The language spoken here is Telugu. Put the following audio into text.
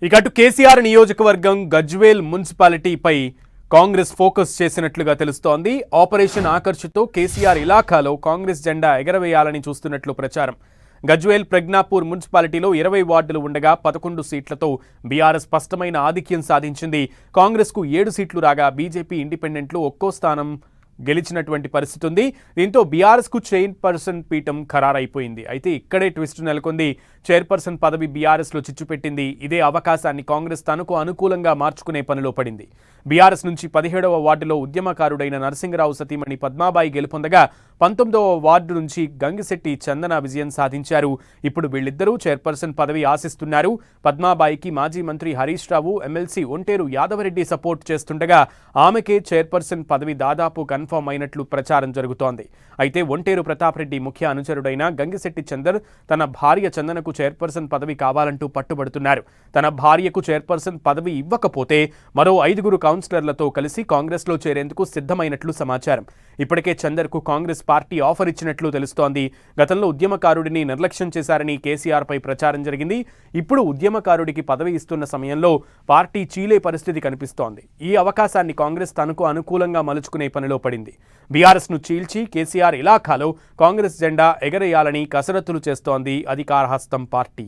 ఇక అటు కేసీఆర్ నియోజకవర్గం గజ్వేల్ మున్సిపాలిటీపై కాంగ్రెస్ ఫోకస్ చేసినట్లుగా తెలుస్తోంది. ఆపరేషన్ ఆకర్షతో కేసీఆర్ ఇలాఖాలో కాంగ్రెస్ జెండా ఎగరవేయాలని చూస్తున్నట్లు ప్రచారం. గజ్వేల్ ప్రజ్ఞాపూర్ మున్సిపాలిటీలో 20 వార్డులు ఉండగా 11 సీట్లతో బీఆర్ఎస్ స్పష్టమైన ఆధిక్యం సాధించింది. కాంగ్రెస్కు 7 సీట్లు రాగా బీజేపీ ఇండిపెండెంట్లు ఒక్కో స్థానం గెలిచినటువంటి పరిస్థితి ఉంది. దీంతో బీఆర్ఎస్కు చైర్పర్సన్ పీఠం ఖరారైపోయింది. అయితే ఇక్కడే ట్విస్ట్ నెలకొంది. చైర్పర్సన్ పదవి బీఆర్ఎస్లో చిచ్చుపెట్టింది. ఇదే అవకాశాన్ని కాంగ్రెస్ తనకు అనుకూలంగా మార్చుకునే పనిలో పడింది. బీఆర్ఎస్ నుంచి 17వ వార్డులో ఉద్యమకారుడైన నరసింగరావు సతీమణి పద్మాబాయి గెలుపొందగా 19వ వార్డు నుంచి గంగిశెట్టి చందన విజయం సాధించారు. ఇప్పుడు వీళ్ళిద్దరూ చైర్పర్సన్ పదవి ఆశిస్తున్నారు. పద్మాబాయికి మాజీ మంత్రి హరీష్ రావు, ఎమ్మెల్సీ ఒంటేరు యాదవరెడ్డి సపోర్ట్ చేస్తుండగా ఆమెకే చైర్పర్సన్ పదవి దాదాపు కన్ఫర్మ్ అయినట్లు ప్రచారం జరుగుతోంది. అయితే ఒంటేరు ప్రతాప్ రెడ్డి ముఖ్య అనుచరుడైన గంగిశెట్టి చందర్ తన భార్య చందనకు చైర్పర్సన్ పదవి కావాలంటూ పట్టుబడుతున్నారు. తన భార్యకు చైర్పర్సన్ పదవి ఇవ్వకపోతే మరో 5 కౌన్సిలర్లతో కలిసి కాంగ్రెస్లో చేరేందుకు సిద్ధమైనట్లు సమాచారం. ఇప్పటికే చందర్కు కాంగ్రెస్ పార్టీ ఆఫర్ ఇచ్చినట్లు తెలుస్తోంది. గతంలో ఉద్యమకారుడిని నిర్లక్ష్యం చేశారని కేసీఆర్పై ప్రచారం జరిగింది. ఇప్పుడు ఉద్యమకారుడికి పదవి ఇస్తున్న సమయంలో పార్టీ చీలే పరిస్థితి కనిపిస్తోంది. ఈ అవకాశాన్ని కాంగ్రెస్ తనకు అనుకూలంగా మలుచుకునే పనిలో పడింది. బీఆర్ఎస్ను చీల్చి కేసీఆర్ ఇలాఖాలో కాంగ్రెస్ జెండా ఎగరేయాలని కసరత్తులు చేస్తోంది అధికారహస్తం పార్టీ.